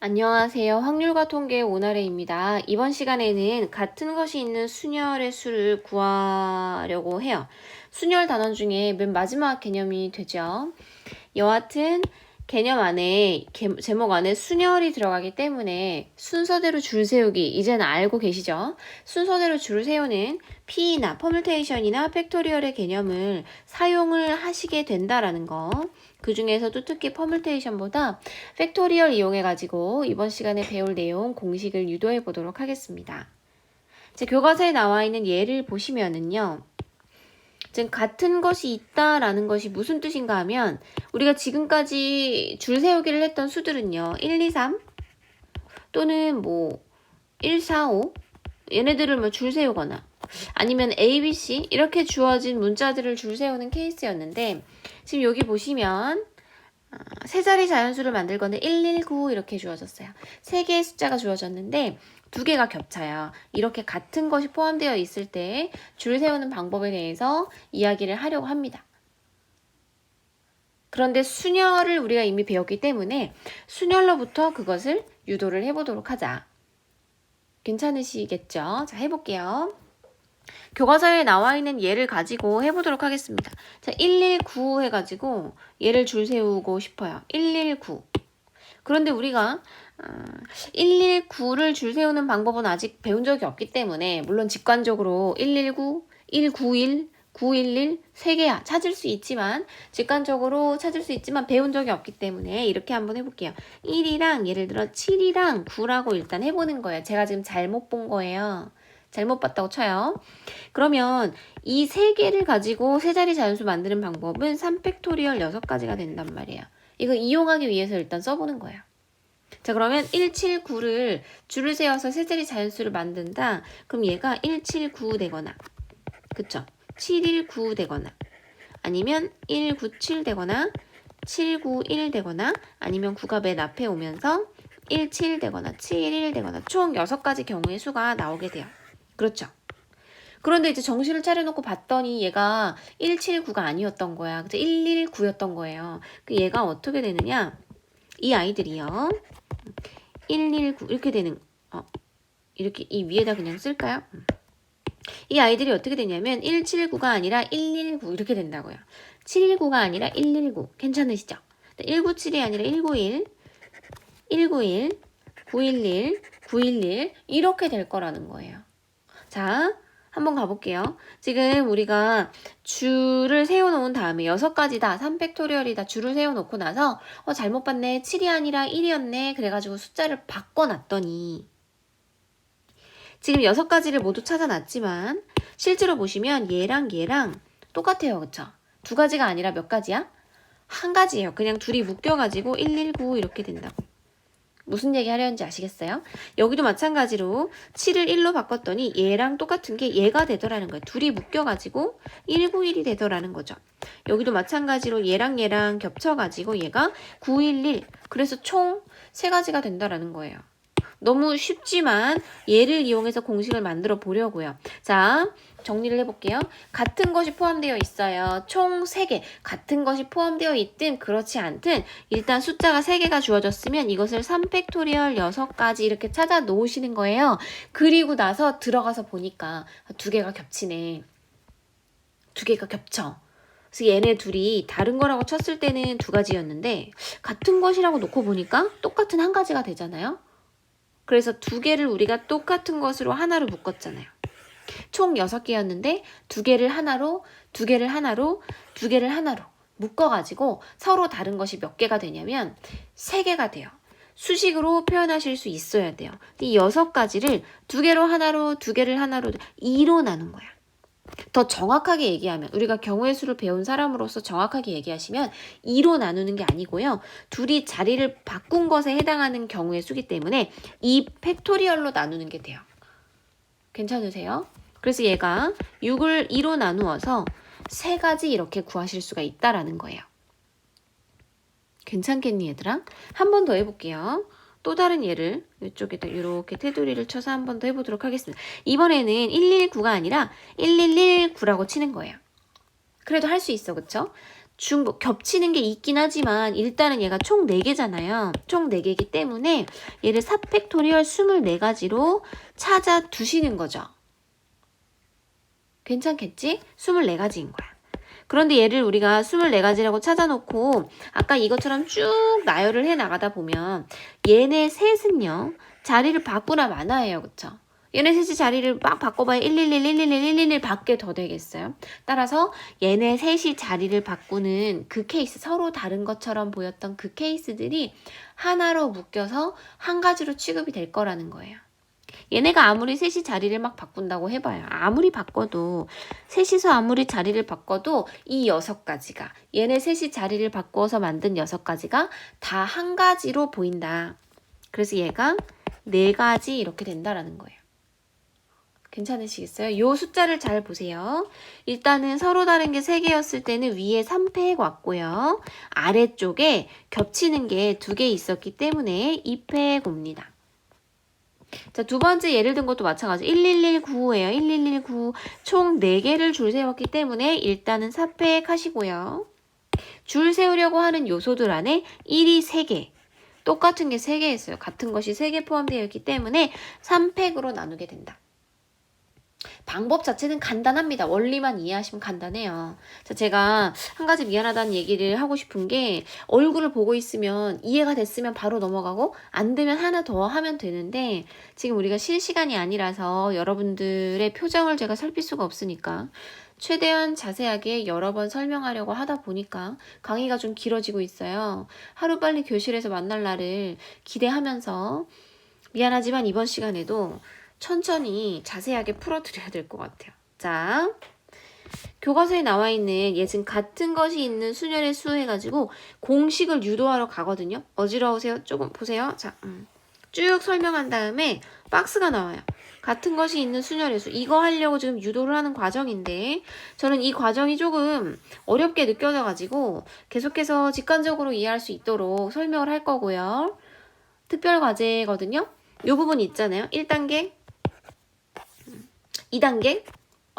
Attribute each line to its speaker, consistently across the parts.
Speaker 1: 안녕하세요. 확률과 통계 오나래입니다. 이번 시간에는 같은 것이 있는 순열의 수를 구하려고 해요. 순열 단원 중에 맨 마지막 개념이 되죠. 여하튼 개념 안에 제목 안에 순열이 들어가기 때문에 순서대로 줄 세우기 이제는 알고 계시죠? 순서대로 줄 세우는 P나 퍼뮤테이션이나 팩토리얼의 개념을 사용을 하시게 된다라는 거. 그 중에서도 특히 퍼뮤테이션보다 팩토리얼 이용해가지고 이번 시간에 배울 내용 공식을 유도해 보도록 하겠습니다. 제 교과서에 나와 있는 예를 보시면은요. 지금 같은 것이 있다라는 것이 무슨 뜻인가 하면 우리가 지금까지 줄 세우기를 했던 수들은요. 1, 2, 3 또는 1, 4, 5 얘네들을 줄 세우거나 아니면 A, B, C 이렇게 주어진 문자들을 줄 세우는 케이스였는데 지금 여기 보시면 세 자리 자연수를 만들 건데 119 이렇게 주어졌어요. 세 개의 숫자가 주어졌는데 두 개가 겹쳐요. 이렇게 같은 것이 포함되어 있을 때 줄 세우는 방법에 대해서 이야기를 하려고 합니다. 그런데 순열을 우리가 이미 배웠기 때문에 순열로부터 그것을 유도를 해보도록 하자. 괜찮으시겠죠? 자, 해볼게요. 교과서에 나와 있는 예를 가지고 해보도록 하겠습니다. 자, 119 해가지고 예를 줄 세우고 싶어요. 119. 그런데 우리가 119를 줄 세우는 방법은 아직 배운 적이 없기 때문에 물론 직관적으로 119, 191, 911 세 개야 찾을 수 있지만 직관적으로 찾을 수 있지만 배운 적이 없기 때문에 이렇게 한번 해볼게요. 1이랑 예를 들어 7이랑 9라고 일단 해보는 거예요. 제가 지금 잘못 본 거예요. 잘못 봤다고 쳐요. 그러면 이 세 개를 가지고 세 자리 자연수 만드는 방법은 3팩토리얼 6가지가 된단 말이에요. 이거 이용하기 위해서 일단 써보는 거예요. 자, 그러면 179를 줄을 세워서 세 자리 자연수를 만든다. 그럼 얘가 179 되거나 그쵸? 719 되거나 아니면 197 되거나 791 되거나 아니면 9가 맨 앞에 오면서 17 되거나 71 되거나 총 6가지 경우의 수가 나오게 돼요. 그렇죠? 그런데 이제 정신을 차려놓고 봤더니 얘가 179가 아니었던 거야. 그죠? 119였던 거예요. 그 얘가 어떻게 되느냐? 이 아이들이요. 119 이렇게 되는 이렇게 이 위에다 그냥 쓸까요? 이 아이들이 어떻게 되냐면 179가 아니라 119 이렇게 된다고요. 719가 아니라 119 괜찮으시죠? 197이 아니라 191 191 911 911 이렇게 될 거라는 거예요. 자, 한번 가볼게요. 지금 우리가 줄을 세워놓은 다음에 6가지다. 3팩토리얼이다. 줄을 세워놓고 나서 잘못 봤네. 7이 아니라 1이었네. 그래가지고 숫자를 바꿔놨더니 지금 6가지를 모두 찾아놨지만 실제로 보시면 얘랑 똑같아요. 그쵸? 두 가지가 아니라 몇 가지야? 한 가지예요. 그냥 둘이 묶여가지고 119 이렇게 된다고. 무슨 얘기 하려는지 아시겠어요? 여기도 마찬가지로 7을 1로 바꿨더니 얘랑 똑같은 게 얘가 되더라는 거예요. 둘이 묶여가지고 191이 되더라는 거죠. 여기도 마찬가지로 얘랑 겹쳐가지고 얘가 911 그래서 총 3가지가 된다라는 거예요. 너무 쉽지만 얘를 이용해서 공식을 만들어 보려고요. 자, 정리를 해볼게요. 같은 것이 포함되어 있어요. 총 3개. 같은 것이 포함되어 있든 그렇지 않든 일단 숫자가 3개가 주어졌으면 이것을 3팩토리얼 6가지 이렇게 찾아 놓으시는 거예요. 그리고 나서 들어가서 보니까 2개가 겹치네. 2개가 겹쳐. 그래서 얘네 둘이 다른 거라고 쳤을 때는 2가지였는데 같은 것이라고 놓고 보니까 똑같은 한 가지가 되잖아요. 그래서 2개를 우리가 똑같은 것으로 하나로 묶었잖아요. 총 6개였는데 2개를 하나로 묶어가지고 서로 다른 것이 몇 개가 되냐면 3개가 돼요. 수식으로 표현하실 수 있어야 돼요. 이 6가지를 2개를 하나로 2로 나눈 거야. 더 정확하게 얘기하면 우리가 경우의 수를 배운 사람으로서 정확하게 얘기하시면 2로 나누는 게 아니고요. 둘이 자리를 바꾼 것에 해당하는 경우의 수기 때문에 2 팩토리얼로 나누는 게 돼요. 괜찮으세요? 그래서 얘가 6을 2로 나누어서 3가지 이렇게 구하실 수가 있다라는 거예요. 괜찮겠니 얘들아? 한 번 더 해볼게요. 또 다른 예를 이쪽에다 이렇게 테두리를 쳐서 한 번 더 해보도록 하겠습니다. 이번에는 119가 아니라 1119라고 치는 거예요. 그래도 할 수 있어, 그쵸? 겹치는 게 있긴 하지만 일단은 얘가 총 4개잖아요. 총 4개이기 때문에 얘를 4팩토리얼 24가지로 찾아 두시는 거죠. 괜찮겠지? 24가지인 거야. 그런데 얘를 우리가 24가지라고 찾아놓고 아까 이것처럼 쭉 나열을 해 나가다 보면 얘네 셋은요. 자리를 바꾸나 마나예요. 그쵸? 얘네 셋이 자리를 막 바꿔봐야 111, 111, 111 밖에 더 되겠어요. 따라서 얘네 셋이 자리를 바꾸는 그 케이스, 서로 다른 것처럼 보였던 그 케이스들이 하나로 묶여서 한 가지로 취급이 될 거라는 거예요. 얘네가 아무리 셋이 자리를 막 바꾼다고 해봐요. 아무리 바꿔도 셋이서 아무리 자리를 바꿔도 이 6가지가 얘네 셋이 자리를 바꿔서 만든 6가지가 다 한 가지로 보인다. 그래서 얘가 4가지 이렇게 된다라는 거예요. 괜찮으시겠어요? 요 숫자를 잘 보세요. 일단은 서로 다른 게 3개였을 때는 위에 3팩 왔고요. 아래쪽에 겹치는 게 2개 있었기 때문에 2팩 옵니다. 자, 두 번째 예를 든 것도 마찬가지. 1119예요. 1119. 총 4개를 줄 세웠기 때문에 일단은 4팩 하시고요. 줄 세우려고 하는 요소들 안에 1이 3개. 똑같은 게 3개 있어요. 같은 것이 3개 포함되어 있기 때문에 3팩으로 나누게 된다. 방법 자체는 간단합니다. 원리만 이해하시면 간단해요. 자, 제가 한 가지 미안하다는 얘기를 하고 싶은 게 얼굴을 보고 있으면 이해가 됐으면 바로 넘어가고 안 되면 하나 더 하면 되는데 지금 우리가 실시간이 아니라서 여러분들의 표정을 제가 살필 수가 없으니까 최대한 자세하게 여러 번 설명하려고 하다 보니까 강의가 좀 길어지고 있어요. 하루빨리 교실에서 만날 날을 기대하면서 미안하지만 이번 시간에도 천천히 자세하게 풀어드려야 될 것 같아요. 자, 교과서에 나와 있는 예증 같은 것이 있는 순열의 수 해가지고 공식을 유도하러 가거든요. 어지러우세요? 조금 보세요. 자, 쭉 설명한 다음에 박스가 나와요. 같은 것이 있는 순열의 수. 이거 하려고 지금 유도를 하는 과정인데 저는 이 과정이 조금 어렵게 느껴져가지고 계속해서 직관적으로 이해할 수 있도록 설명을 할 거고요. 특별 과제거든요. 이 부분 있잖아요. 1단계. 2단계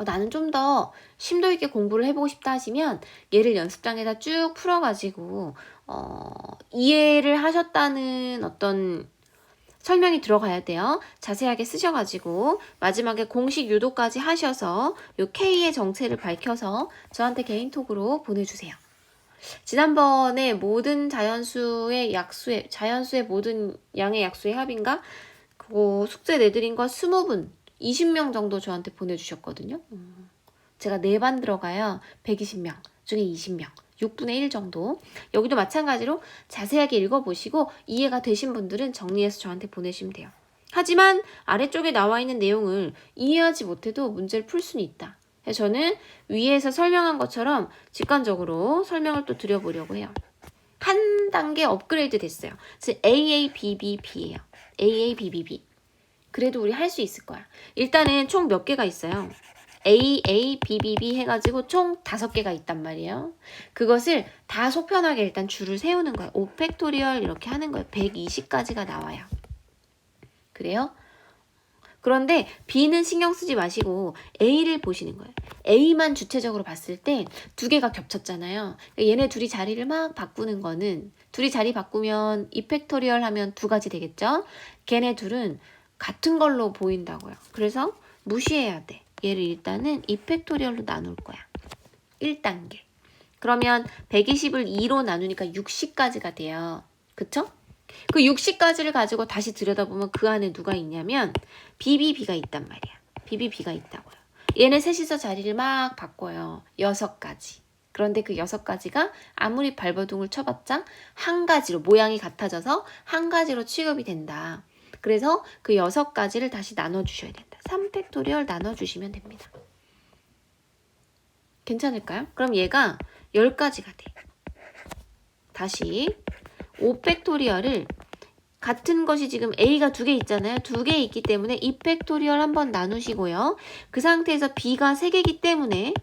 Speaker 1: 나는 좀 더 심도 있게 공부를 해보고 싶다 하시면 얘를 연습장에다 쭉 풀어가지고 이해를 하셨다는 어떤 설명이 들어가야 돼요. 자세하게 쓰셔가지고 마지막에 공식 유도까지 하셔서 요 K의 정체를 밝혀서 저한테 개인톡으로 보내주세요. 지난번에 모든 자연수의 약수의 자연수의 모든 양의 약수의 합인가? 그거 숙제 내드린 거 20분 20명 정도 저한테 보내주셨거든요. 제가 4반 들어가요. 120명 중에 20명. 6분의 1 정도. 여기도 마찬가지로 자세하게 읽어보시고 이해가 되신 분들은 정리해서 저한테 보내시면 돼요. 하지만 아래쪽에 나와 있는 내용을 이해하지 못해도 문제를 풀 수는 있다. 그래서 저는 위에서 설명한 것처럼 직관적으로 설명을 또 드려보려고 해요. 한 단계 업그레이드 됐어요. 그래서 AABBB예요. AABBB. 그래도 우리 할 수 있을 거야. 일단은 총 몇 개가 있어요. AABBB 해가지고 총 5개가 있단 말이에요. 그것을 다 속편하게 일단 줄을 세우는 거예요. 5팩토리얼 이렇게 하는 거예요. 120까지가 나와요. 그래요? 그런데 B는 신경 쓰지 마시고 A를 보시는 거예요. A만 주체적으로 봤을 때 2개가 겹쳤잖아요. 얘네 둘이 자리를 막 바꾸는 거는 둘이 자리 바꾸면 2팩토리얼 하면 2가지 되겠죠? 걔네 둘은 같은 걸로 보인다고요. 그래서 무시해야 돼. 얘를 일단은 2팩토리얼로 나눌 거야. 1단계. 그러면 120을 2로 나누니까 60까지가 돼요. 그쵸? 그 60까지를 가지고 다시 들여다보면 그 안에 누가 있냐면 BBB가 있단 말이야. BBB가 있다고요. 얘네 셋이서 자리를 막 바꿔요. 6가지. 그런데 그 6가지가 아무리 발버둥을 쳐봤자 한 가지로 모양이 같아져서 한 가지로 취급이 된다. 그래서 그 6가지를 다시 나눠주셔야 된다. 3팩토리얼 나눠주시면 됩니다. 괜찮을까요? 그럼 얘가 10가지가 돼. 다시 5팩토리얼을 같은 것이 지금 A가 2개 있잖아요. 2개 있기 때문에 2팩토리얼 한번 나누시고요. 그 상태에서 B가 3개이기 때문에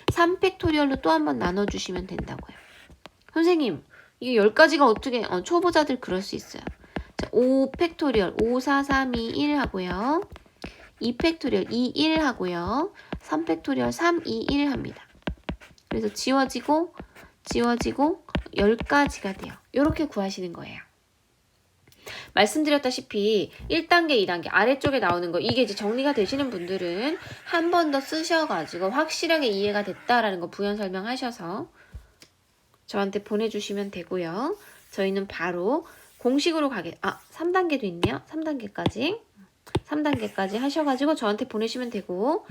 Speaker 1: 3팩토리얼로 또 한번 나눠주시면 된다고요. 선생님, 이게 10가지가 어떻게 초보자들 그럴 수 있어요. 5팩토리얼 5, 4, 3, 2, 1 하고요. 2팩토리얼 2, 1 하고요. 3팩토리얼 3, 2, 1 합니다. 그래서 지워지고 지워지고 10가지가 돼요. 이렇게 구하시는 거예요. 말씀드렸다시피 1단계, 2단계 아래쪽에 나오는 거 이게 이제 정리가 되시는 분들은 한 번 더 쓰셔가지고 확실하게 이해가 됐다라는 거 부연 설명하셔서 저한테 보내주시면 되고요. 저희는 바로 공식으로 3단계도 있네요. 3단계까지 하셔가지고 저한테 보내시면 되고,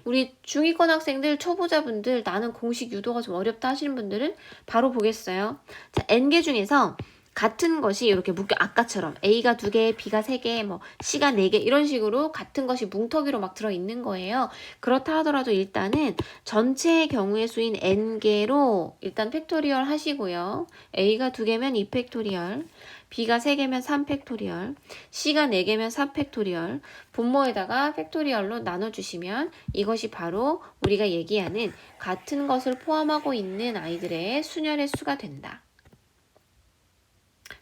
Speaker 1: 우리 중위권 학생들, 초보자분들, 나는 공식 유도가 좀 어렵다 하시는 분들은 바로 보겠어요. 자, N개 중에서 같은 것이 이렇게 묶여, 아까처럼 A가 2개, B가 3개, 뭐 C가 4개 이런 식으로 같은 것이 뭉터기로 막 들어있는 거예요. 그렇다 하더라도 일단은 전체의 경우의 수인 N개로 일단 팩토리얼 하시고요. A가 2개면 2팩토리얼, B가 3개면 3팩토리얼, C가 4개면 4팩토리얼, 분모에다가 팩토리얼로 나눠주시면 이것이 바로 우리가 얘기하는 같은 것을 포함하고 있는 아이들의 순열의 수가 된다.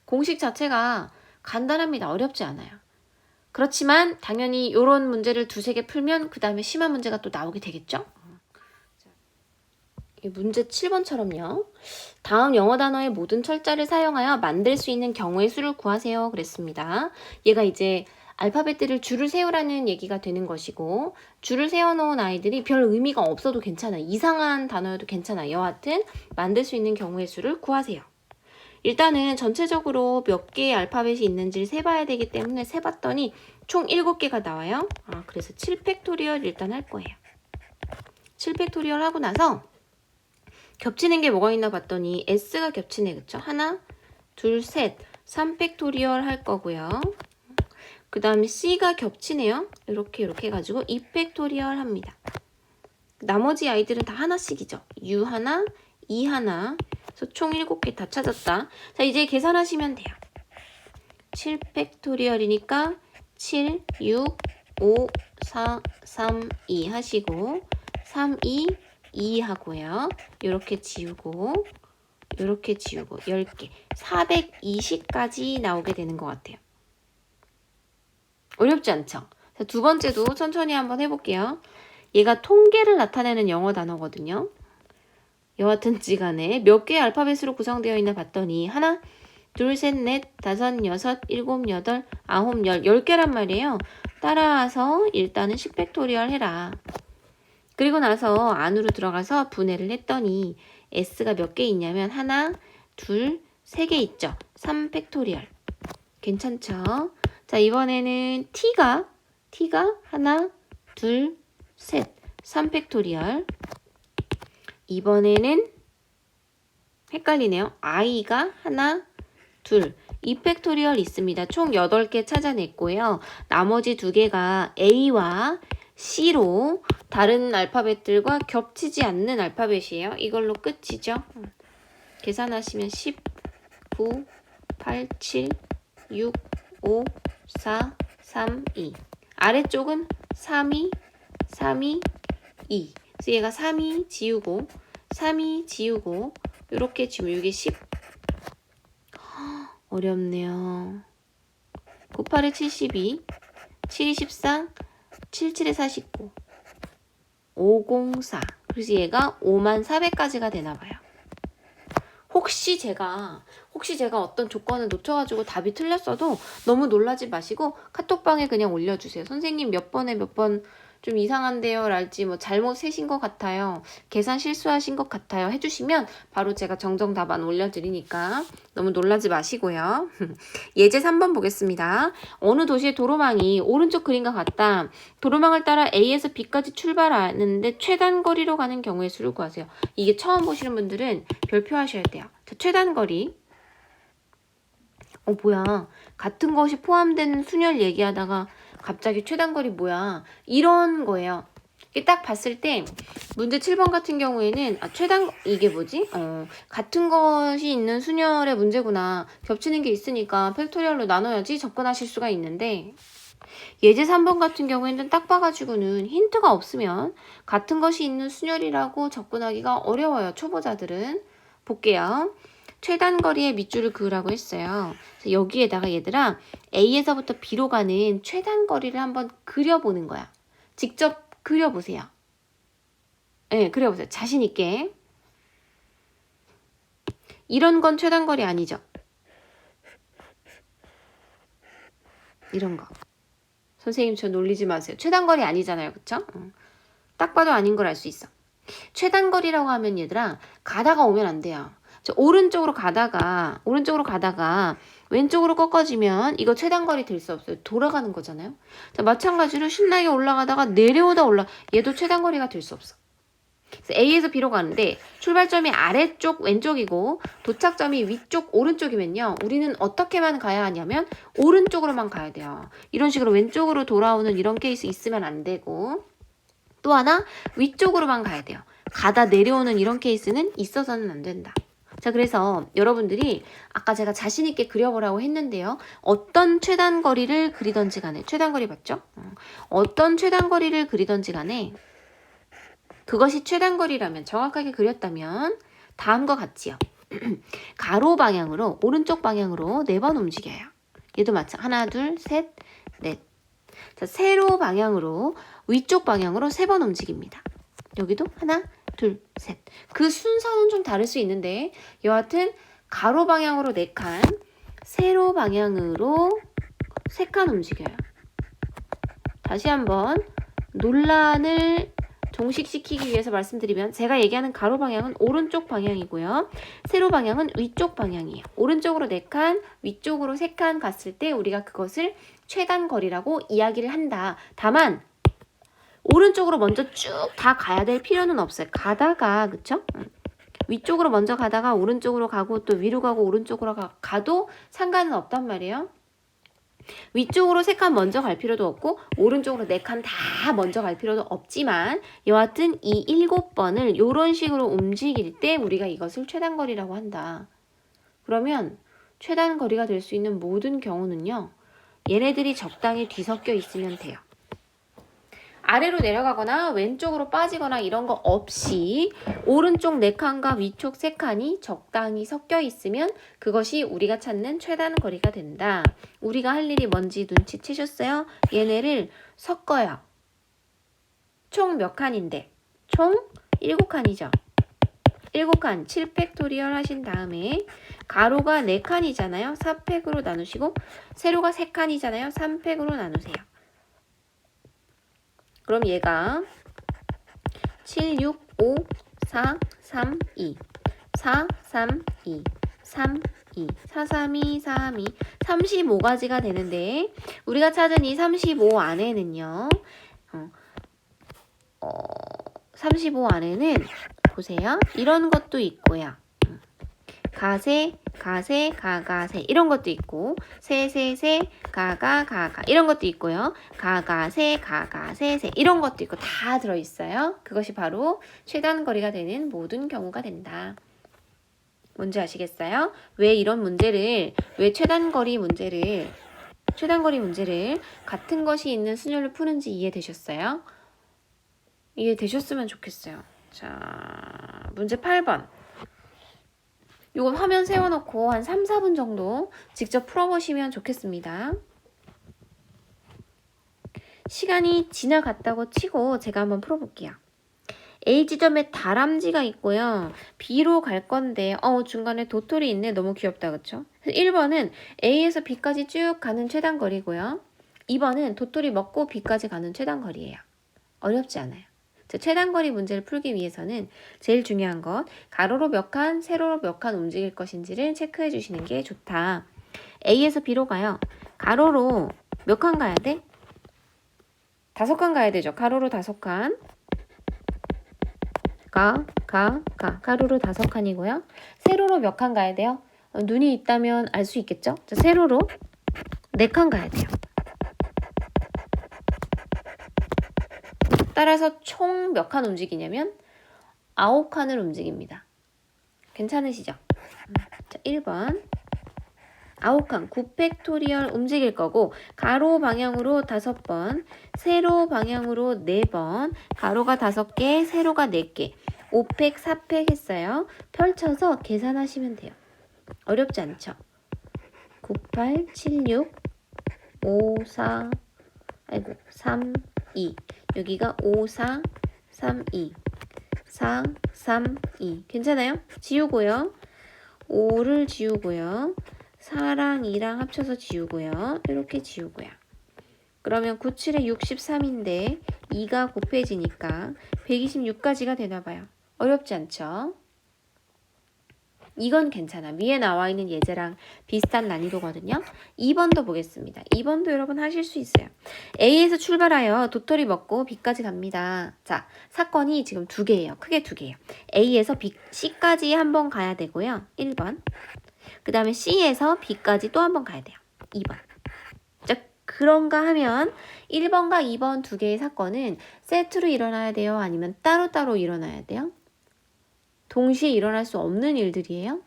Speaker 1: 공식 자체가 간단합니다. 어렵지 않아요. 그렇지만 당연히 이런 문제를 2-3개 풀면 그 다음에 심한 문제가 또 나오게 되겠죠? 문제 7번처럼요. 다음 영어 단어의 모든 철자를 사용하여 만들 수 있는 경우의 수를 구하세요. 그랬습니다. 얘가 이제 알파벳들을 줄을 세우라는 얘기가 되는 것이고, 줄을 세워놓은 아이들이 별 의미가 없어도 괜찮아요. 이상한 단어여도 괜찮아요. 여하튼 만들 수 있는 경우의 수를 구하세요. 일단은 전체적으로 몇 개의 알파벳이 있는지를 세봐야 되기 때문에 세봤더니 총 7개가 나와요. 그래서 7팩토리얼 일단 할 거예요. 7팩토리얼 하고 나서 겹치는 게 뭐가 있나 봤더니 S가 겹치네. 그쵸? 하나, 둘, 셋, 3팩토리얼 할 거고요. 그 다음에 C가 겹치네요. 이렇게 해가지고 2팩토리얼 합니다. 나머지 아이들은 다 하나씩이죠. U 하나, E 하나, 그래서 총 7개 다 찾았다. 자, 이제 계산하시면 돼요. 7팩토리얼이니까 7, 6, 5, 4, 3, 2 하시고 3, 2, 2 하고요. 요렇게 지우고 요렇게 지우고 10개 420까지 나오게 되는 것 같아요. 어렵지 않죠? 자, 두 번째도 천천히 한번 해볼게요. 얘가 통계를 나타내는 영어 단어거든요. 여하튼지간에 몇 개의 알파벳으로 구성되어 있나 봤더니 하나, 둘, 셋, 넷, 다섯, 여섯, 일곱, 여덟, 아홉, 10개란 말이에요. 따라서 일단은 10팩토리얼 해라. 그리고 나서 안으로 들어가서 분해를 했더니 S가 몇 개 있냐면 하나, 둘, 3개 있죠. 3팩토리얼. 괜찮죠? 자, 이번에는 T가 하나, 둘, 셋, 3팩토리얼. 이번에는 헷갈리네요. I가 하나, 둘, 2팩토리얼 있습니다. 총 8개 찾아냈고요. 나머지 2개가 A와 C로 다른 알파벳들과 겹치지 않는 알파벳이에요. 이걸로 끝이죠. 계산하시면 10, 9, 8, 7, 6, 5, 4, 3, 2. 아래쪽은 3, 2, 3, 2, 2. 그래서 얘가 3, 2 지우고 3, 2 지우고 이렇게 지우면 이게 10. 어렵네요. 9, 8에 72, 7이 14, 7, 7에 49, 504. 그래서 얘가 54,400까지가 되나봐요. 혹시 제가 어떤 조건을 놓쳐가지고 답이 틀렸어도 너무 놀라지 마시고 카톡방에 그냥 올려주세요. 선생님 몇 번에 몇 번 좀 이상한데요 랄지 뭐 잘못 세신 것 같아요. 계산 실수하신 것 같아요. 해주시면 바로 제가 정정 답안 올려드리니까 너무 놀라지 마시고요. 예제 3번 보겠습니다. 어느 도시의 도로망이 오른쪽 그림과 같다. 도로망을 따라 A에서 B까지 출발하는데 최단 거리로 가는 경우의 수를 구하세요. 이게 처음 보시는 분들은 별표 하셔야 돼요. 자, 최단 거리. 뭐야. 같은 것이 포함된 순열 얘기하다가 갑자기 최단거리 뭐야. 이런 거예요. 딱 봤을 때 문제 7번 같은 경우에는 이게 뭐지? 같은 것이 있는 순열의 문제구나. 겹치는 게 있으니까 팩토리얼로 나눠야지 접근하실 수가 있는데 예제 3번 같은 경우에는 딱 봐가지고는 힌트가 없으면 같은 것이 있는 순열이라고 접근하기가 어려워요. 초보자들은. 볼게요. 최단 거리의 밑줄을 그으라고 했어요. 그래서 여기에다가 얘들아 A에서부터 B로 가는 최단 거리를 한번 그려보는 거야. 직접 그려보세요. 네, 그려보세요. 자신 있게. 이런 건 최단거리 아니죠? 이런 거. 선생님 저 놀리지 마세요. 최단거리 아니잖아요. 그쵸? 딱 봐도 아닌 걸 알 수 있어. 최단거리라고 하면 얘들아 가다가 오면 안 돼요. 오른쪽으로 가다가 왼쪽으로 꺾어지면 이거 최단거리 될 수 없어요. 돌아가는 거잖아요. 자, 마찬가지로 신나게 올라가다가 내려오다 얘도 최단거리가 될 수 없어. 그래서 A에서 B로 가는데 출발점이 아래쪽 왼쪽이고 도착점이 위쪽 오른쪽이면요. 우리는 어떻게만 가야 하냐면 오른쪽으로만 가야 돼요. 이런 식으로 왼쪽으로 돌아오는 이런 케이스 있으면 안 되고 또 하나 위쪽으로만 가야 돼요. 가다 내려오는 이런 케이스는 있어서는 안 된다. 자, 그래서 여러분들이 아까 제가 자신 있게 그려보라고 했는데요. 어떤 최단거리를 그리던지 간에 최단거리 맞죠? 어떤 최단거리를 그리던지 간에 그것이 최단거리라면 정확하게 그렸다면 다음과 같지요. 가로 방향으로 오른쪽 방향으로 4번 움직여요. 얘도 마찬가지. 하나, 둘, 셋, 넷. 자, 세로 방향으로 위쪽 방향으로 3번 움직입니다. 여기도 하나, 둘, 셋. 그 순서는 좀 다를 수 있는데 여하튼 가로 방향으로 4칸, 세로 방향으로 3칸 움직여요. 다시 한번 논란을 종식시키기 위해서 말씀드리면 제가 얘기하는 가로 방향은 오른쪽 방향이고요. 세로 방향은 위쪽 방향이에요. 오른쪽으로 4칸, 위쪽으로 3칸 갔을 때 우리가 그것을 최단거리라고 이야기를 한다. 다만 오른쪽으로 먼저 쭉 다 가야 될 필요는 없어요. 가다가 그쵸? 위쪽으로 먼저 가다가 오른쪽으로 가고 또 위로 가고 오른쪽으로 가도 상관은 없단 말이에요. 위쪽으로 3칸 먼저 갈 필요도 없고 오른쪽으로 4칸 다 먼저 갈 필요도 없지만 여하튼 이 7번을 이런 식으로 움직일 때 우리가 이것을 최단거리라고 한다. 그러면 최단거리가 될 수 있는 모든 경우는요. 얘네들이 적당히 뒤섞여 있으면 돼요. 아래로 내려가거나 왼쪽으로 빠지거나 이런 거 없이 오른쪽 4칸과 위쪽 3칸이 적당히 섞여 있으면 그것이 우리가 찾는 최단거리가 된다. 우리가 할 일이 뭔지 눈치채셨어요? 얘네를 섞어요. 총 몇 칸인데? 총 7칸이죠. 7칸 7팩토리얼 하신 다음에 가로가 4칸이잖아요. 4팩으로 나누시고 세로가 3칸이잖아요. 3팩으로 나누세요. 그럼 얘가 7, 6, 5, 4, 3, 2 4, 3, 2 3, 2 4, 3, 2, 3, 2 35가지가 되는데 우리가 찾은 이 35 안에는요 35 안에는 보세요. 이런 것도 있고요. 가세, 가세, 가가세 이런 것도 있고 세세세, 가가, 가가 이런 것도 있고요. 가가세, 가가세세 이런 것도 있고 다 들어있어요. 그것이 바로 최단거리가 되는 모든 경우가 된다. 뭔지 아시겠어요? 왜 이런 문제를, 왜 최단거리 문제를 같은 것이 있는 순열로 푸는지 이해되셨어요? 이해되셨으면 좋겠어요. 자, 문제 8번. 이거 화면 세워놓고 한 3, 4분 정도 직접 풀어보시면 좋겠습니다. 시간이 지나갔다고 치고 제가 한번 풀어볼게요. A 지점에 다람쥐가 있고요. B로 갈 건데 중간에 도토리 있네. 너무 귀엽다. 그쵸? 1번은 A에서 B까지 쭉 가는 최단거리고요. 2번은 도토리 먹고 B까지 가는 최단거리예요. 어렵지 않아요. 최단거리 문제를 풀기 위해서는 제일 중요한 것 가로로 몇 칸, 세로로 몇 칸 움직일 것인지를 체크해 주시는 게 좋다. A에서 B로 가요. 가로로 몇 칸 가야 돼? 5칸 가야 되죠. 가로로 5칸. 가로로 5칸이고요. 세로로 몇 칸 가야 돼요? 눈이 있다면 알 수 있겠죠? 자, 세로로 4칸 가야 돼요. 따라서 총 몇 칸 움직이냐면 9칸을 움직입니다. 괜찮으시죠? 자, 1번 9칸 9팩토리얼 움직일 거고 가로 방향으로 5번, 세로 방향으로 4번, 가로가 5개, 세로가 4개 5팩, 4팩 했어요. 펼쳐서 계산하시면 돼요. 어렵지 않죠? 98, 76, 5, 4, 3, 2 여기가 5, 4, 3, 2 4, 3, 2 괜찮아요? 지우고요. 5를 지우고요. 4랑 2랑 합쳐서 지우고요. 이렇게 지우고요. 그러면 9, 7에 63인데 2가 곱해지니까 126까지가 되나봐요. 어렵지 않죠? 이건 괜찮아. 위에 나와 있는 예제랑 비슷한 난이도거든요. 2번도 보겠습니다. 2번도 여러분 하실 수 있어요. A에서 출발하여 도토리 먹고 B까지 갑니다. 자, 사건이 지금 두 개예요. 크게 두 개예요. A에서 B, C까지 한번 가야 되고요. 1번. 그 다음에 C에서 B까지 또 한번 가야 돼요. 2번. 자, 그런가 하면 1번과 2번 두 개의 사건은 세트로 일어나야 돼요? 아니면 따로따로 일어나야 돼요? 동시에 일어날 수 없는 일들이에요?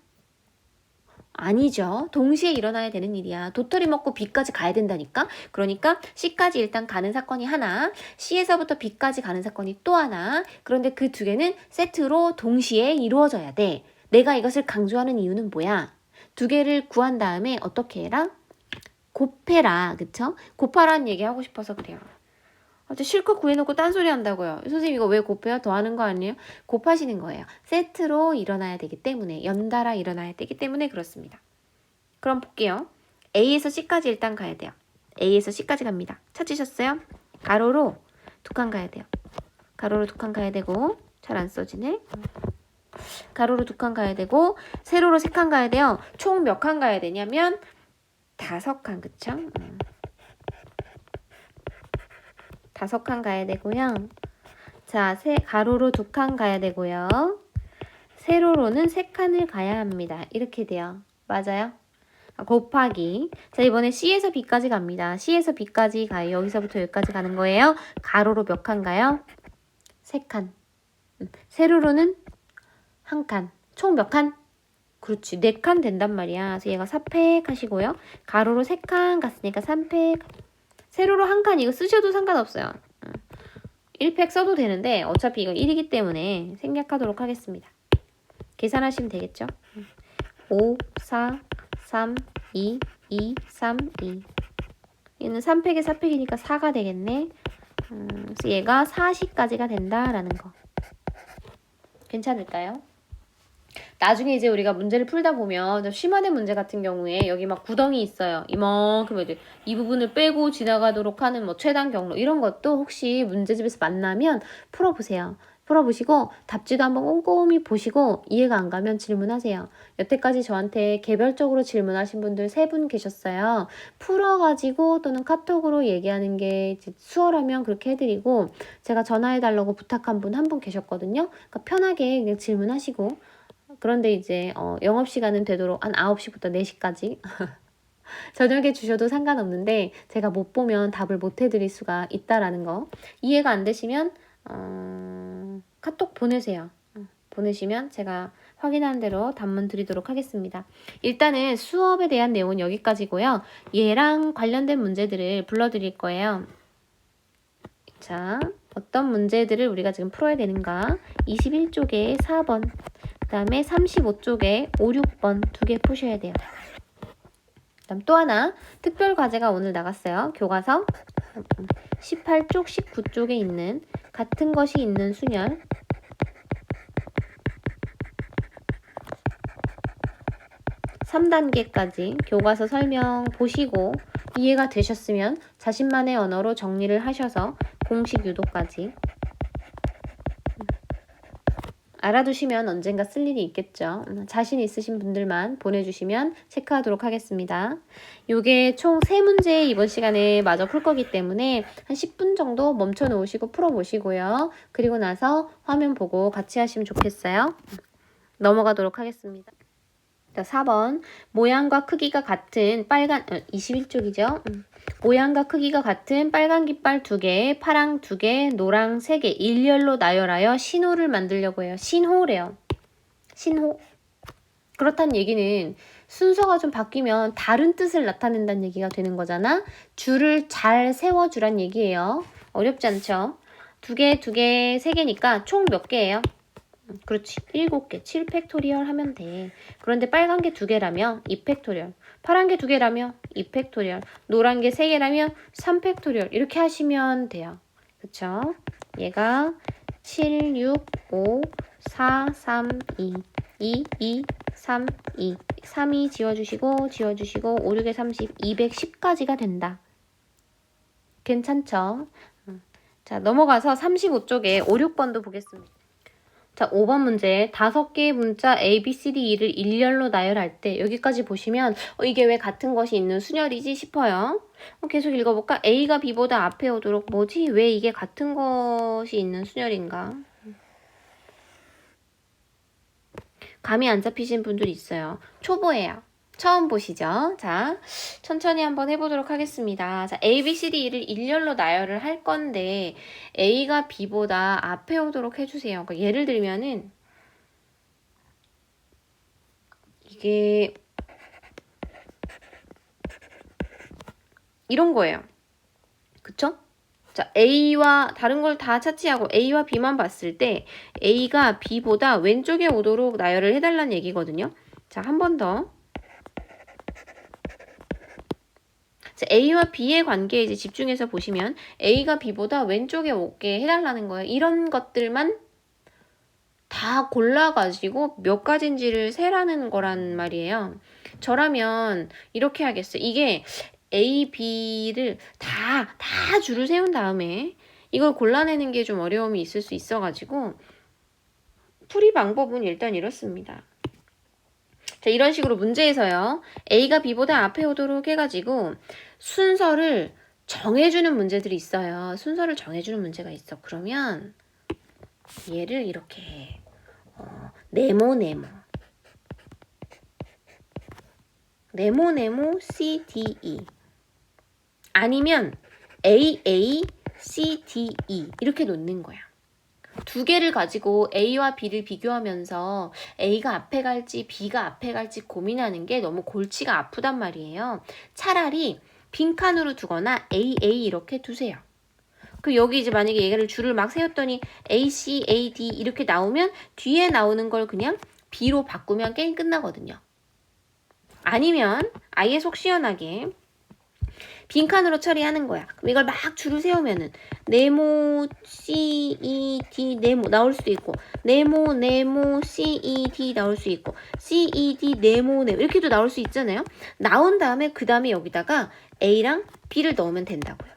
Speaker 1: 아니죠. 동시에 일어나야 되는 일이야. 도토리 먹고 B까지 가야 된다니까? 그러니까 C까지 일단 가는 사건이 하나, C에서부터 B까지 가는 사건이 또 하나. 그런데 그 두 개는 세트로 동시에 이루어져야 돼. 내가 이것을 강조하는 이유는 뭐야? 두 개를 구한 다음에 어떻게 해라? 곱해라. 그쵸? 곱하라는 얘기 하고 싶어서 그래요. 실컷 구해놓고 딴소리 한다고요. 선생님 이거 왜 곱해요? 더하는 거 아니에요? 곱하시는 거예요. 세트로 일어나야 되기 때문에, 연달아 일어나야 되기 때문에 그렇습니다. 그럼 볼게요. A에서 C까지 일단 가야 돼요. A에서 C까지 갑니다. 찾으셨어요? 가로로 두 칸 가야 돼요. 가로로 두 칸 가야 되고, 잘 안 써지네. 가로로 두 칸 가야 되고, 세로로 세 칸 가야 돼요. 총 몇 칸 가야 되냐면 5칸, 그쵸? 5칸 가야 되고요. 자, 가로로 2칸 가야 되고요. 세로로는 3칸을 가야 합니다. 이렇게 돼요. 맞아요? 곱하기. 자, 이번에 C에서 B까지 갑니다. C에서 B까지 가요. 여기서부터 여기까지 가는 거예요. 가로로 몇 칸 가요? 3칸. 세로로는 1칸. 총 몇 칸? 그렇지. 4칸 된단 말이야. 그래서 얘가 4팩 하시고요. 가로로 3칸 갔으니까 3팩. 세로로 1칸 이거 쓰셔도 상관없어요. 1팩 써도 되는데 어차피 이거 1이기 때문에 생략하도록 하겠습니다. 계산하시면 되겠죠? 5, 4, 3, 2, 2, 3, 2. 얘는 3팩에 4팩이니까 4가 되겠네. 그래서 얘가 40까지가 된다라는 거. 괜찮을까요? 나중에 이제 우리가 문제를 풀다 보면 쉼안의 문제 같은 경우에 여기 막 구덩이 있어요. 이만큼 이제 이 부분을 빼고 지나가도록 하는 뭐 최단 경로 이런 것도 혹시 문제집에서 만나면 풀어보세요. 풀어보시고 답지도 한번 꼼꼼히 보시고 이해가 안 가면 질문하세요. 여태까지 저한테 개별적으로 질문하신 분들 3분 계셨어요. 풀어가지고 또는 카톡으로 얘기하는 게 이제 수월하면 그렇게 해드리고 제가 전화해달라고 부탁한 분 한 분 계셨거든요. 그러니까 편하게 그냥 질문하시고 그런데 이제 영업시간은 되도록 한 9시부터 4시까지 저녁에 주셔도 상관없는데 제가 못 보면 답을 못 해드릴 수가 있다라는 거 이해가 안 되시면 카톡 보내세요. 보내시면 제가 확인한 대로 답문 드리도록 하겠습니다. 일단은 수업에 대한 내용은 여기까지고요. 얘랑 관련된 문제들을 불러드릴 거예요. 자, 어떤 문제들을 우리가 지금 풀어야 되는가? 21쪽에 4번 그 다음에 35쪽에 5, 6번 두 개 푸셔야 돼요. 그 다음 또 하나 특별 과제가 오늘 나갔어요. 교과서 18쪽, 19쪽에 있는 같은 것이 있는 순열 3단계까지 교과서 설명 보시고 이해가 되셨으면 자신만의 언어로 정리를 하셔서 공식 유도까지 알아두시면 언젠가 쓸 일이 있겠죠. 자신 있으신 분들만 보내주시면 체크하도록 하겠습니다. 요게 총 3문제 이번 시간에 마저 풀 거기 때문에 한 10분 정도 멈춰 놓으시고 풀어보시고요. 그리고 나서 화면 보고 같이 하시면 좋겠어요. 넘어가도록 하겠습니다. 자, 4번 모양과 크기가 같은 빨간 21쪽이죠. 모양과 크기가 같은 빨간 깃발 2개, 파랑 2개, 노랑 3개 일렬로 나열하여 신호를 만들려고 해요. 신호래요. 신호. 그렇다는 얘기는 순서가 좀 바뀌면 다른 뜻을 나타낸다는 얘기가 되는 거잖아. 줄을 잘 세워주란 얘기예요. 어렵지 않죠? 2개, 2개, 3개니까 총 몇 개예요? 그렇지. 7개. 7팩토리얼 하면 돼. 그런데 빨간 게 2개라며 2팩토리얼. 파란 게 2개라며 2팩토리얼. 노란 게 3개라며 3팩토리얼. 이렇게 하시면 돼요. 그쵸? 얘가 7, 6, 5, 4, 3, 2, 2, 2, 3, 2. 3이 지워주시고, 5, 6에 30, 210까지가 된다. 괜찮죠? 자, 넘어가서 35쪽에 5, 6번도 보겠습니다. 자, 5번 문제. 5개의 문자 A, B, C, D, E를 일렬로 나열할 때 여기까지 보시면 이게 왜 같은 것이 있는 순열이지 싶어요. 계속 읽어볼까? A가 B보다 앞에 오도록 뭐지? 왜 이게 같은 것이 있는 순열인가? 감이 안 잡히신 분들이 있어요. 초보예요. 처음 보시죠? 자, 천천히 한번 해보도록 하겠습니다. 자, A, B, C, D, E를 일렬로 나열을 할 건데 A가 B보다 앞에 오도록 해주세요. 그러니까 예를 들면은 이게 이런 거예요. 그쵸? 자, A와 다른 걸 다 차치하고 A와 B만 봤을 때 A가 B보다 왼쪽에 오도록 나열을 해달라는 얘기거든요. 자, 한 번 더. 자, A와 B의 관계에 이제 집중해서 보시면 A가 B보다 왼쪽에 오게 해달라는 거예요. 이런 것들만 다 골라가지고 몇 가지인지를 세라는 거란 말이에요. 저라면 이렇게 하겠어요. 이게 A, B를 다 줄을 세운 다음에 이걸 골라내는 게 좀 어려움이 있을 수 있어가지고 풀이 방법은 일단 이렇습니다. 자, 이런 식으로 문제에서요. A가 B보다 앞에 오도록 해가지고 순서를 정해주는 문제들이 있어요. 순서를 정해주는 문제가 있어. 그러면 얘를 이렇게 해. 네모 C, D, E 아니면 A, C, D, E 이렇게 놓는 거야. 두 개를 가지고 A와 B를 비교하면서 A가 앞에 갈지 B가 앞에 갈지 고민하는 게 너무 골치가 아프단 말이에요. 차라리 빈칸으로 두거나 A 이렇게 두세요. 그 여기 이제 만약에 얘를 줄을 막 세웠더니 A, C, A, D 이렇게 나오면 뒤에 나오는 걸 그냥 B로 바꾸면 게임 끝나거든요. 아니면 아예 속 시원하게 빈칸으로 처리하는 거야. 그럼 이걸 막 줄을 세우면은 네모 C, E, D 네모 나올 수도 있고 네모 C, E, D 나올 수 있고 C, E, D 네모 이렇게도 나올 수 있잖아요. 나온 다음에 그 다음에 여기다가 A랑 B를 넣으면 된다고요.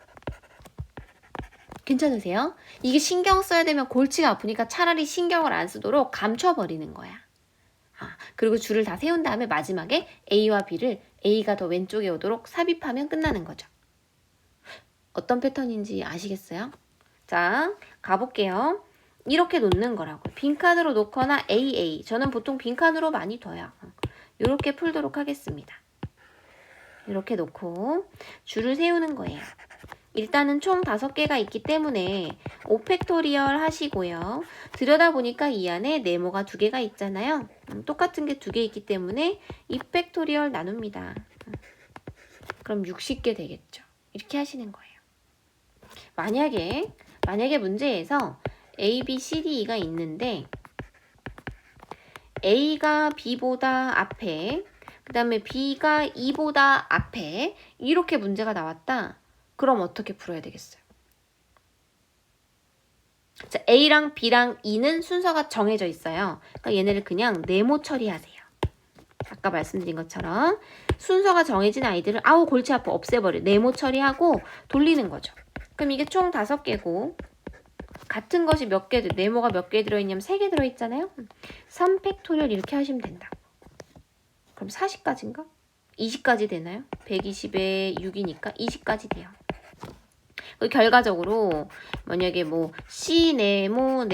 Speaker 1: 괜찮으세요? 이게 신경 써야 되면 골치가 아프니까 차라리 신경을 안 쓰도록 감춰버리는 거야. 그리고 줄을 다 세운 다음에 마지막에 A와 B를 A가 더 왼쪽에 오도록 삽입하면 끝나는 거죠. 어떤 패턴인지 아시겠어요? 자, 가볼게요. 이렇게 놓는 거라고. 빈칸으로 놓거나 AA. 저는 보통 빈칸으로 많이 둬요. 이렇게 풀도록 하겠습니다. 이렇게 놓고 줄을 세우는 거예요. 일단은 총 5개가 있기 때문에 5팩토리얼 하시고요. 들여다보니까 이 안에 네모가 2개가 있잖아요. 똑같은 게 2개 있기 때문에 2팩토리얼 나눕니다. 그럼 60개 되겠죠. 이렇게 하시는 거예요. 만약에 문제에서 A, B, C, D, E가 있는데 A가 B보다 앞에 그 다음에 B가 E보다 앞에 이렇게 문제가 나왔다. 그럼 어떻게 풀어야 되겠어요? 자, A랑 B랑 E는 순서가 정해져 있어요. 그러니까 얘네를 그냥 네모 처리하세요. 아까 말씀드린 것처럼 순서가 정해진 아이들을 골치 아파 없애버려. 네모 처리하고 돌리는 거죠. 그럼 이게 총 5개고 같은 것이 몇 개, 네모가 몇 개 들어있냐면 3개 들어있잖아요. 3팩토리얼 이렇게 하시면 된다. 그럼 40까지인가? 20까지 되나요? 120에 6이니까 20까지 돼요. 결과적으로 만약에 뭐 C 네모,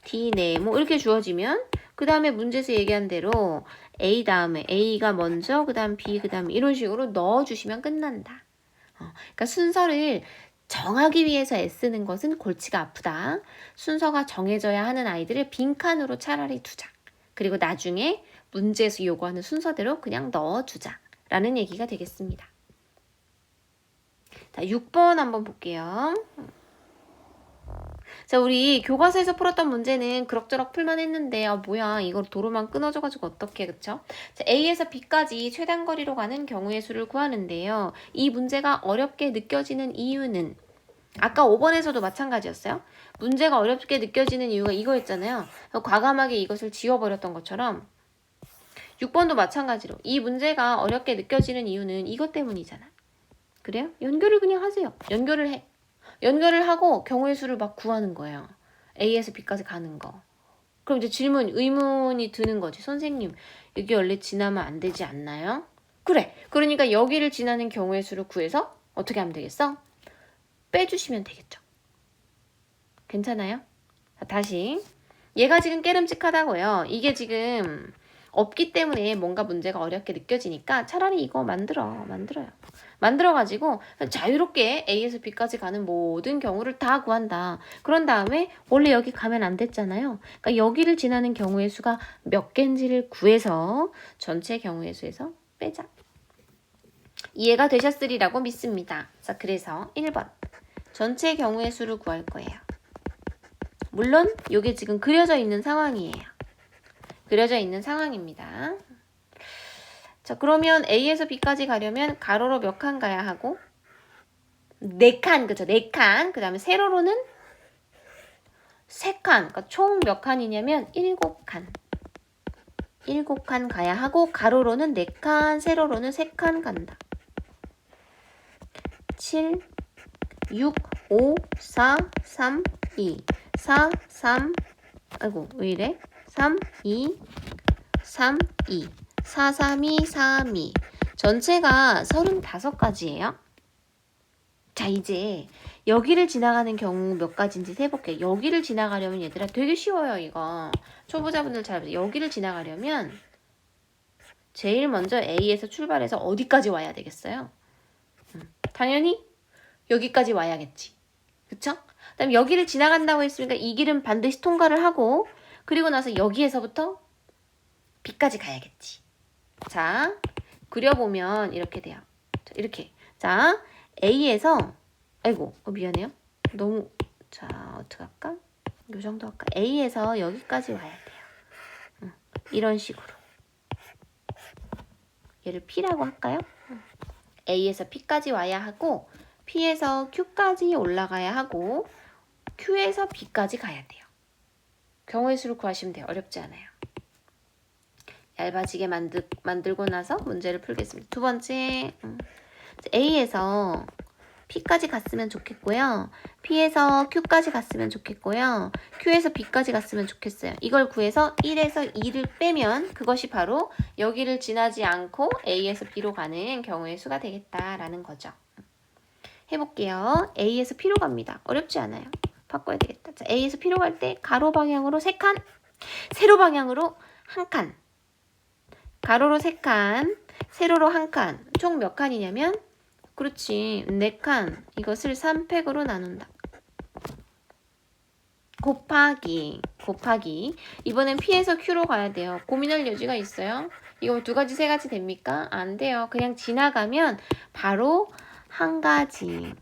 Speaker 1: D 네모 이렇게 주어지면 그 다음에 문제에서 얘기한 대로 A 다음에 A가 먼저 그 다음 B 그 다음에 이런 식으로 넣어주시면 끝난다. 그러니까 순서를 정하기 위해서 애쓰는 것은 골치가 아프다. 순서가 정해져야 하는 아이들을 빈칸으로 차라리 두자. 그리고 나중에 문제에서 요구하는 순서대로 그냥 넣어주자. 라는 얘기가 되겠습니다. 자, 6번 한번 볼게요. 자, 우리 교과서에서 풀었던 문제는 그럭저럭 풀만 했는데 뭐야 이걸 도로만 끊어져가지고 어떡해 그쵸? 자, A에서 B까지 최단 거리로 가는 경우의 수를 구하는데요. 이 문제가 어렵게 느껴지는 이유는 아까 5번에서도 마찬가지였어요. 문제가 어렵게 느껴지는 이유가 이거였잖아요. 과감하게 이것을 지워버렸던 것처럼 6번도 마찬가지로 이 문제가 어렵게 느껴지는 이유는 이것 때문이잖아. 그래요? 연결을 그냥 하세요. 연결을 해. 연결을 하고 경우의 수를 막 구하는 거예요. A에서 B까지 가는 거. 그럼 이제 의문이 드는 거지. 선생님, 여기 원래 지나면 안 되지 않나요? 그래. 그러니까 여기를 지나는 경우의 수를 구해서 어떻게 하면 되겠어? 빼주시면 되겠죠. 괜찮아요? 자, 다시. 얘가 지금 깨름직하다고요. 이게 지금 없기 때문에 뭔가 문제가 어렵게 느껴지니까 차라리 이거 만들어요. 만들어가지고 자유롭게 A에서 B까지 가는 모든 경우를 다 구한다. 그런 다음에 원래 여기 가면 안 됐잖아요. 그러니까 여기를 지나는 경우의 수가 몇 개인지를 구해서 전체 경우의 수에서 빼자. 이해가 되셨으리라고 믿습니다. 자, 그래서 1번. 전체 경우의 수를 구할 거예요. 물론 이게 지금 그려져 있는 상황이에요. 그려져 있는 상황입니다. 자, 그러면 A에서 B까지 가려면 가로로 몇 칸 가야 하고 4칸, 그죠? 4칸. 그 다음에 세로로는 3칸. 그러니까 총 몇 칸이냐면 7칸. 7칸 가야 하고 가로로는 4칸, 세로로는 3칸 간다. 7, 6, 5, 4, 3, 2, 4, 3, 아이고 왜 이래? 3, 2, 3, 2, 4, 3, 2, 3, 2 전체가 35가지예요. 자, 이제 여기를 지나가는 경우 몇 가지인지 세볼게요. 여기를 지나가려면 얘들아 되게 쉬워요. 이거 초보자분들 잘 보세요. 여기를 지나가려면 제일 먼저 A에서 출발해서 어디까지 와야 되겠어요? 당연히 여기까지 와야겠지. 그쵸? 그다음에 여기를 지나간다고 했으니까 이 길은 반드시 통과를 하고 그리고 나서 여기에서부터 B까지 가야겠지. 자, 그려보면 이렇게 돼요. 자, 이렇게. 자, A에서 아이고 미안해요. 너무 자 어떡할까? 요 정도 할까? A에서 여기까지 와야 돼요. 이런 식으로. 얘를 P라고 할까요? A에서 P까지 와야 하고 P에서 Q까지 올라가야 하고 Q에서 B까지 가야 돼요. 경우의 수를 구하시면 돼요. 어렵지 않아요. 얇아지게 만들고 나서 문제를 풀겠습니다. 두 번째, A에서 P까지 갔으면 좋겠고요. P에서 Q까지 갔으면 좋겠고요. Q에서 B까지 갔으면 좋겠어요. 이걸 구해서 1에서 2를 빼면 그것이 바로 여기를 지나지 않고 A에서 B로 가는 경우의 수가 되겠다라는 거죠. 해볼게요. A에서 P로 갑니다. 어렵지 않아요. 바꿔야 되겠다. 자, A에서 P로 갈 때 가로 방향으로 3칸, 세로 방향으로 1칸. 가로로 3칸, 세로로 1칸. 총 몇 칸이냐면 그렇지 4칸. 이것을 3팩으로 나눈다. 곱하기. 이번엔 P에서 Q로 가야 돼요. 고민할 여지가 있어요. 이거 2가지 3가지 됩니까? 안 돼요. 그냥 지나가면 바로 한 가지.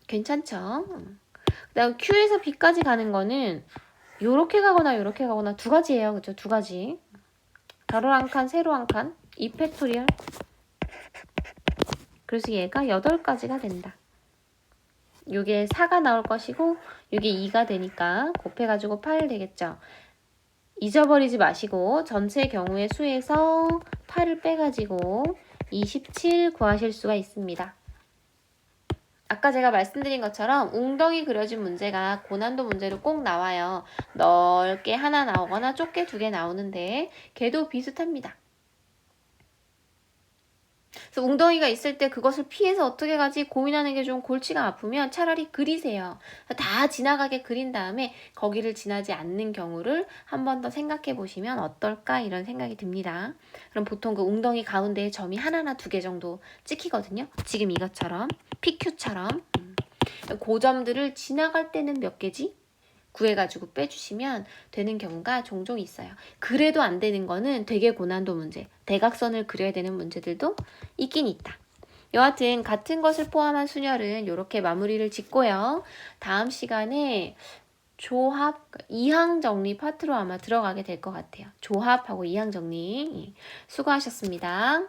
Speaker 1: 괜찮죠? 그 다음 Q에서 B까지 가는 거는 요렇게 가거나 요렇게 가거나 2가지예요. 그죠? 2가지. 가로 1칸, 세로 1칸. 2팩토리얼. 그래서 얘가 8가지가 된다. 요게 4가 나올 것이고 요게 2가 되니까 곱해가지고 8 되겠죠. 잊어버리지 마시고 전체 경우의 수에서 8을 빼가지고 27 구하실 수가 있습니다. 아까 제가 말씀드린 것처럼 웅덩이 그려진 문제가 고난도 문제로 꼭 나와요. 넓게 하나 나오거나 좁게 2개 나오는데 걔도 비슷합니다. 그래서 웅덩이가 있을 때 그것을 피해서 어떻게 가지 고민하는 게 좀 골치가 아프면 차라리 그리세요. 다 지나가게 그린 다음에 거기를 지나지 않는 경우를 한 번 더 생각해 보시면 어떨까 이런 생각이 듭니다. 그럼 보통 그 웅덩이 가운데에 점이 하나나 2개 정도 찍히거든요. 지금 이것처럼 PQ처럼 그 점들을 지나갈 때는 몇 개지? 구해가지고 빼주시면 되는 경우가 종종 있어요. 그래도 안 되는 거는 되게 고난도 문제, 대각선을 그려야 되는 문제들도 있긴 있다. 여하튼 같은 것을 포함한 순열은 이렇게 마무리를 짓고요. 다음 시간에 조합, 이항 정리 파트로 아마 들어가게 될 것 같아요. 조합하고 이항 정리. 수고하셨습니다.